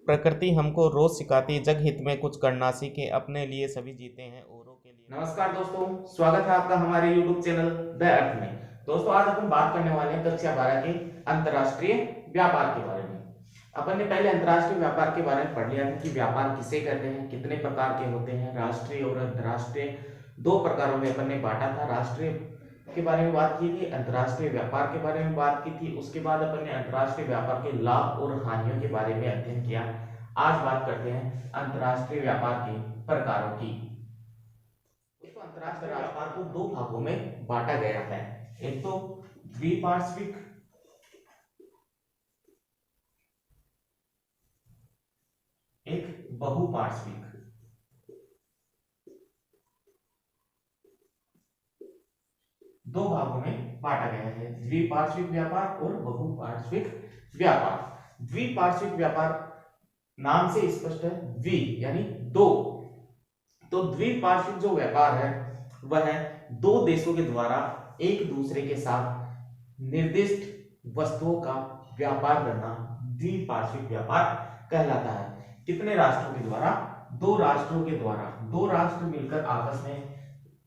प्रकृति हमको रोज सिखाती जग हित में कुछ करना सीखे अपने लिए सभी जीते हैं औरों के लिए। नमस्कार दोस्तों, स्वागत है आपका हमारे YouTube चैनल द अर्थ में। दोस्तों, आज अपन बात करने वाले हैं कक्षा 12 के अंतर्राष्ट्रीय व्यापार के बारे में। अपन ने पहले अंतर्राष्ट्रीय व्यापार के बारे में पढ़ लिया था कि व्यापार किसे कहते हैं, कितने प्रकार के होते हैं। राष्ट्रीय और अंतर्राष्ट्रीय दो प्रकारों में अपन ने बांटा था। राष्ट्रीय के बारे में बात की थी, अंतर्राष्ट्रीय व्यापार के बारे में बात की थी। उसके बाद अपन ने अंतर्राष्ट्रीय व्यापार के लाभ और हानियों के बारे में अध्ययन किया। आज बात करते हैं अंतर्राष्ट्रीय व्यापार के प्रकारों की। तो अंतर्राष्ट्रीय व्यापार को दो भागों में बांटा गया है। एक तो द्विपार्श्विक, एक बहुपार्श्विक। दो भागों में बांटा गया है, द्विपार्श्विक व्यापार और बहुपार्श्विक व्यापार। द्विपार्श्विक व्यापार नाम से स्पष्ट है, द्वि यानी दो। तो द्विपार्श्विक जो व्यापार है वह है दो देशों के द्वारा एक दूसरे के साथ निर्दिष्ट वस्तुओं का व्यापार करना द्विपार्श्विक व्यापार कहलाता है। कितने राष्ट्रों के द्वारा? दो राष्ट्रों के द्वारा। दो राष्ट्र मिलकर आपस में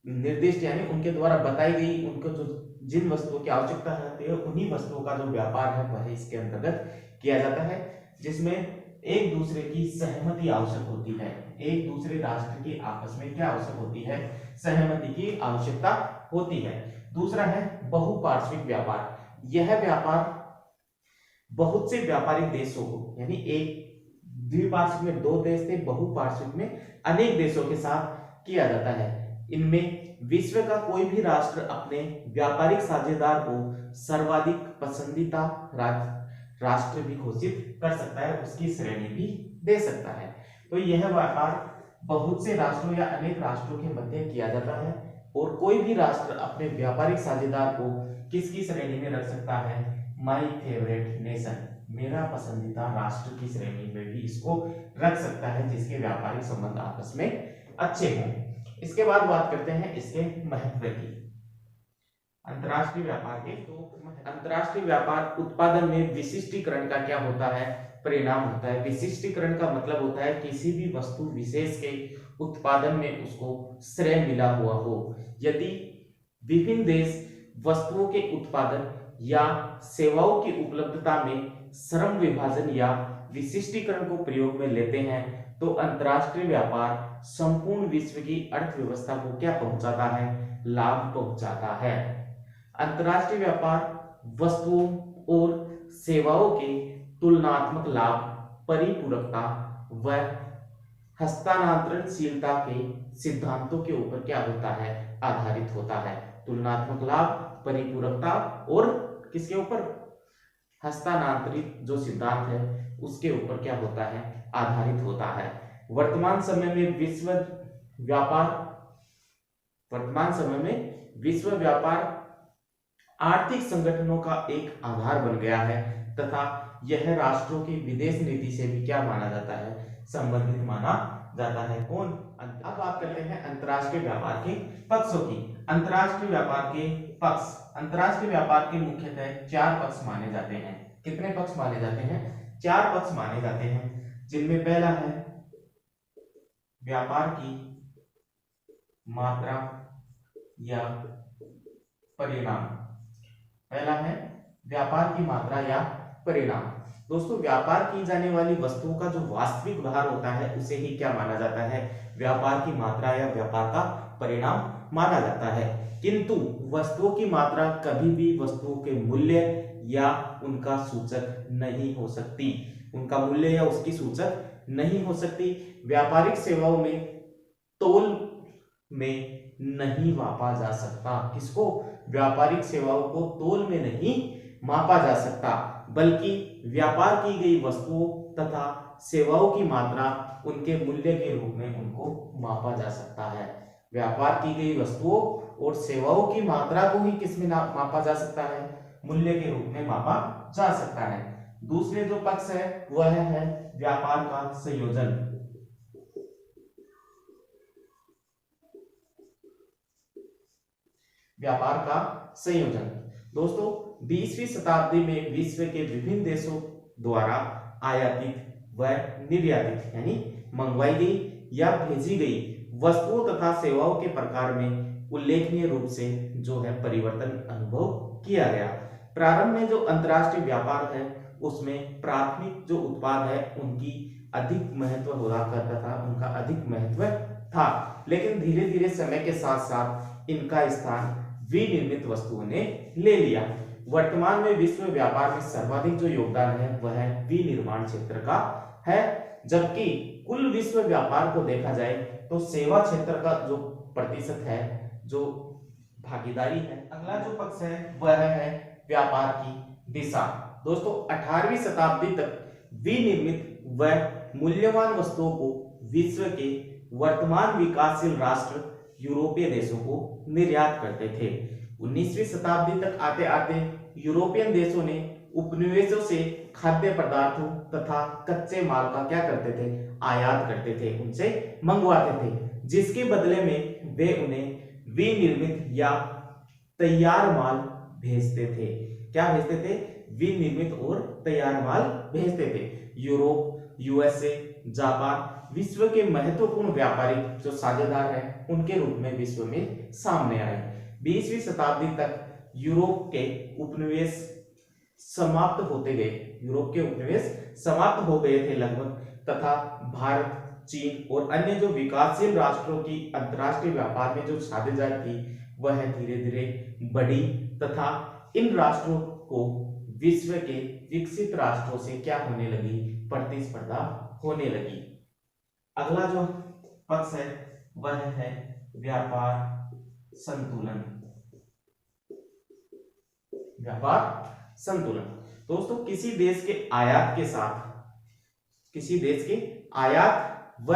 निर्दिष्ट यानी उनके द्वारा बताई गई उनको जो जिन वस्तुओं की आवश्यकता होती है उन्हीं वस्तुओं का जो व्यापार है वह इसके अंतर्गत किया जाता है, जिसमें एक दूसरे की सहमति आवश्यक होती है। एक दूसरे राष्ट्र की आपस में क्या आवश्यक होती है? सहमति की आवश्यकता होती है। दूसरा है बहुपार्श्विक व्यापार। यह व्यापार बहुत से व्यापारिक देशों को, यानी एक द्विपार्श्विक में दो देश थे, बहुपार्श्विक में अनेक देशों के साथ किया जाता है। इनमें विश्व का कोई भी राष्ट्र अपने व्यापारिक साझेदार को सर्वाधिक पसंदीदा राष्ट्र भी घोषित कर सकता है, उसकी श्रेणी भी दे सकता है। तो यह व्यापार बहुत से राष्ट्रों या अनेक राष्ट्रों के मध्य किया जाता है और कोई भी राष्ट्र अपने व्यापारिक साझेदार को किसकी श्रेणी में रख सकता है? माई फेवरेट नेशन, मेरा पसंदीदा राष्ट्र की श्रेणी में भी इसको रख सकता है, जिसके व्यापारिक संबंध आपस में अच्छे हों। इसके बाद बात करते हैं इसके महत्व की। अंतर्राष्ट्रीय व्यापार के तो अंतर्राष्ट्रीय व्यापार उत्पादन में विशिष्टीकरण का क्या होता है? परिणाम होता है। विशिष्टीकरण का मतलब होता है किसी भी वस्तु विशेष के उत्पादन में उसको श्रेय मिला हुआ हो। यदि विभिन्न देश वस्तुओं के उत्पादन या सेवाओं की उपलब्धता में श्रम विभाजन या विशिष्टीकरण को प्रयोग में लेते हैं तो अंतर्राष्ट्रीय व्यापार संपूर्ण विश्व की अर्थव्यवस्था को क्या पहुंचाता है? लाभ पहुंचाता है। अंतर्राष्ट्रीय व्यापार वस्तुओं और सेवाओं के तुलनात्मक लाभ, परिपूरकता व हस्तांतरणशीलता के सिद्धांतों के ऊपर क्या होता है? आधारित होता है। तुलनात्मक लाभ, परिपूरकता और किसके ऊपर? हस्तांतरित जो सिद्धांत है उसके ऊपर क्या होता है? आधारित होता है। वर्तमान समय में विश्व व्यापार आर्थिक संगठनों का एक आधार बन गया है तथा यह राष्ट्रों की विदेश नीति से भी क्या माना जाता है? संबंधित माना जाता है। कौन? अब बात करते हैं अंतर्राष्ट्रीय व्यापार के पक्षों की। अंतर्राष्ट्रीय व्यापार के पक्ष, अंतर्राष्ट्रीय व्यापार के मुख्यतः चार पक्ष माने जाते हैं। कितने पक्ष माने जाते हैं? चार पक्ष माने जाते हैं, जिनमें पहला है व्यापार की मात्रा या परिणाम। पहला है व्यापार की मात्रा या परिणाम। दोस्तों, व्यापार की जाने वाली वस्तुओं का जो वास्तविक भार होता है उसे ही क्या माना जाता है? व्यापार की मात्रा या व्यापार का परिणाम माना जाता है। किंतु वस्तुओं की मात्रा कभी भी वस्तुओं के मूल्य या उनका सूचक नहीं हो सकती। उनका मूल्य या उसकी सूचक नहीं हो सकती। व्यापारिक सेवाओं में तोल में नहीं मापा जा सकता। किसको? व्यापारिक सेवाओं को तोल में नहीं मापा जा सकता, बल्कि व्यापार की गई वस्तुओं तथा सेवाओं की मात्रा उनके मूल्य के रूप में उनको मापा जा सकता है। व्यापार की गई वस्तुओं और सेवाओं की मात्रा को ही किसमें मापा जा सकता है? मूल्य के रूप में मापा जा सकता है। दूसरे जो पक्ष है वह है व्यापार का संयोजन। व्यापार का संयोजन। दोस्तों, 20वीं शताब्दी में विश्व के विभिन्न देशों द्वारा आयातित व निर्यातित यानी मंगवाई गई या भेजी गई वस्तुओं तथा सेवाओं के प्रकार में उल्लेखनीय रूप से जो है परिवर्तन अनुभव किया गया। प्रारंभ में जो अंतर्राष्ट्रीय व्यापार है उसमें प्राथमिक जो उत्पाद है उनकी अधिक महत्व हुआ करता था, उनका अधिक महत्व था, लेकिन धीरे धीरे समय के साथ साथ इनका स्थान विनिर्मित वस्तुओं ने ले लिया। वर्तमान में विश्व व्यापार में सर्वाधिक जो योगदान है वह विनिर्माण क्षेत्र का है, जबकि कुल विश्व व्यापार को देखा जाए तो सेवा क्षेत्र का जो प्रतिशत है, जो भागीदारी है। अगला जो पक्ष है वह है व्यापार की दिशा। दोस्तों 18वीं शताब्दी तक विनिर्मित व मूल्यवान वस्तुओं को विश्व के वर्तमान विकासशील राष्ट्र यूरोपीय देशों को निर्यात करते थे। 19वीं शताब्दी तक आते आते यूरोपियन देशों ने उपनिवेशों से खाद्य पदार्थों तथा कच्चे माल का क्या करते थे, आयात करते थे, उनसे मंगवाते थे, जिसके बदले में वे उन्हें विनिर्मित या तैयार माल भेजते थे। क्या भेजते थे? विनिर्मित और तैयार माल भेजते थे। यूरोप, यूएसए, जापान विश्व के महत्वपूर्ण व्यापारिक जो साझेदार हैं उनके रूप में विश्व में सामने आए। 20वीं शताब्दी तक यूरोप के उपनिवेश समाप्त होते गए, यूरोप के उपनिवेश समाप्त हो गए थे लगभग, तथा भारत, चीन और अन्य जो विकासशील राष्ट्रों की अंतर्राष्ट्रीय व्यापार में जो साझेदारी थी वह धीरे धीरे बढ़ी तथा इन राष्ट्रों को विश्व के विकसित राष्ट्रों से क्या होने लगी, प्रतिस्पर्धा होने लगी। अगला जो पक्ष है वह है व्यापार संतुलन। व्यापार संतुलन दोस्तों किसी देश के आयात के साथ, किसी देश के आयात व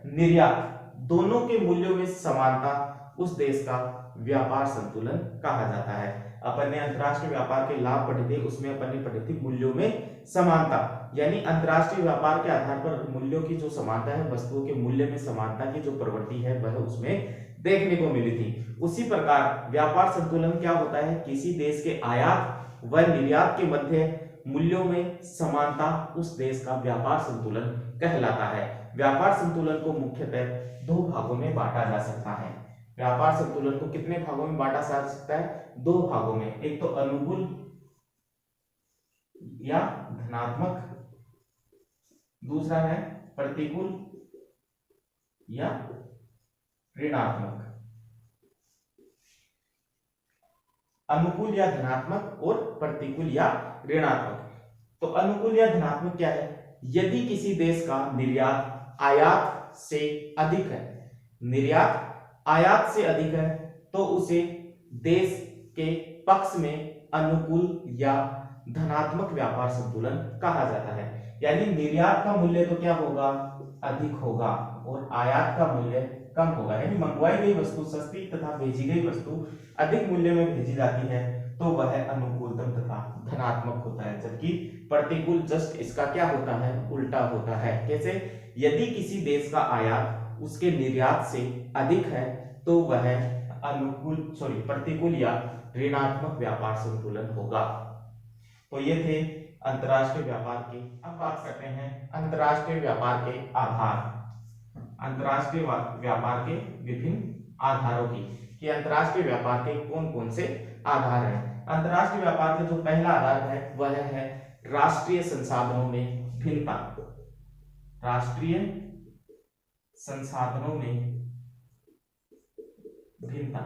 निर्यात दोनों के मूल्यों में समानता उस देश का व्यापार संतुलन कहा जाता है। अपन ने अंतर्राष्ट्रीय व्यापार के लाभ पढ़े थे, उसमें अपन ने पढ़े थे मूल्यों में समानता, यानी अंतर्राष्ट्रीय व्यापार के आधार पर मूल्यों की जो समानता है, वस्तुओं के मूल्य में समानता की जो प्रवृत्ति है वह उसमें देखने को मिली थी। उसी प्रकार व्यापार संतुलन क्या होता है? किसी देश के आयात व निर्यात के मध्य मूल्यों में समानता उस देश का व्यापार संतुलन कहलाता है। व्यापार संतुलन को मुख्यतः दो भागों में बांटा जा सकता है। व्यापार संतुलन को कितने भागों में बांटा जा सकता है? दो भागों में। एक तो अनुकूल या धनात्मक, दूसरा है प्रतिकूल या ऋणात्मक। अनुकूल या धनात्मक और प्रतिकूल या ऋणात्मक। तो अनुकूल या धनात्मक क्या है? यदि किसी देश का निर्यात आयात से अधिक है, निर्यात आयात से अधिक है, तो उसे देश के पक्ष में अनुकूल या धनात्मक व्यापार संतुलन कहा जाता है। यानी निर्यात का मूल्य तो क्या होगा? अधिक होगा और आयात का मूल्य कम होगा, यानी मंगवाई गई वस्तु सस्ती तथा भेजी गई वस्तु अधिक मूल्य में भेजी जाती है तो वह अनुकूलतम तथा धनात्मक होता है, जबकि प्रतिकूल जस्ट इसका क्या होता है? उल्टा होता है। कैसे? यदि किसी देश का आयात उसके निर्यात से अधिक है तो वह प्रतिकूल या ऋणात्मक व्यापार संतुलन होगा। तो ये थे अंतर्राष्ट्रीय व्यापार के। अब बात करते हैं अंतर्राष्ट्रीय व्यापार के आधार, अंतर्राष्ट्रीय व्यापार के विभिन्न आधारों की, कि अंतर्राष्ट्रीय व्यापार के कौन कौन से आधार हैं। अंतर्राष्ट्रीय व्यापार का जो पहला आधार है वह है राष्ट्रीय संसाधनों में भिन्नता। राष्ट्रीय संसाधनों में भिन्नता,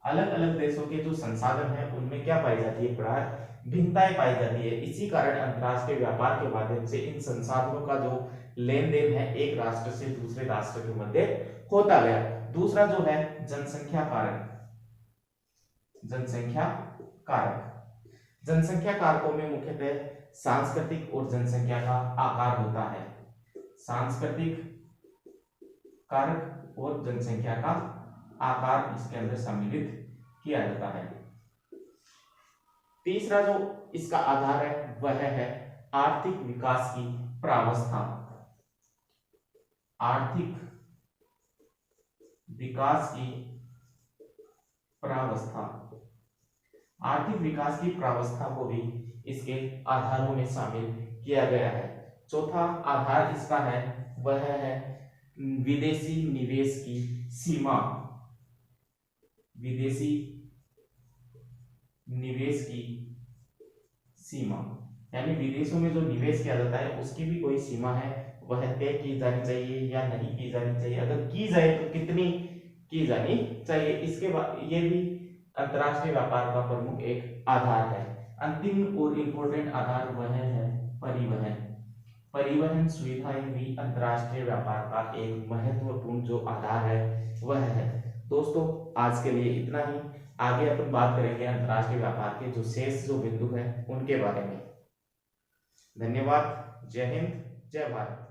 अलग अलग देशों के जो संसाधन हैं उनमें क्या पाई जाती है? भिन्नताएं पाई जाती है। इसी कारण अंतर्राष्ट्रीय व्यापार के माध्यम से इन संसाधनों का जो लेन देन है एक राष्ट्र से दूसरे राष्ट्र के मध्य होता गया। दूसरा जो है जनसंख्या कारक। जनसंख्या कारक, जनसंख्या कारकों में मुख्यतः सांस्कृतिक और जनसंख्या का आकार होता है। सांस्कृतिक कारक और जनसंख्या का आकार इसके अंदर सम्मिलित किया जाता है। तीसरा जो इसका आधार है वह है आर्थिक विकास की प्रावस्था। आर्थिक विकास की प्रावस्था, आर्थिक विकास की प्रावस्था को भी इसके आधारों में शामिल किया गया है। चौथा आधार इसका है वह है विदेशी निवेश की सीमा, विदेशी निवेश की सीमा, यानी विदेशों में जो निवेश किया जाता है उसकी भी कोई सीमा है, वह तय की जानी चाहिए या नहीं की जानी चाहिए, अगर की जाए तो कितनी की जानी चाहिए। इसके बाद ये भी अंतरराष्ट्रीय व्यापार का प्रमुख एक आधार है। अंतिम और इम्पोर्टेंट आधार वह है परिवहन। परिवहन सुविधाएं भी अंतरराष्ट्रीय व्यापार का एक महत्वपूर्ण जो आधार है वह है। दोस्तों आज के लिए इतना ही, आगे अपन बात करेंगे अंतरराष्ट्रीय व्यापार के जो शेष जो बिंदु है उनके बारे में। धन्यवाद। जय हिंद, जय भारत।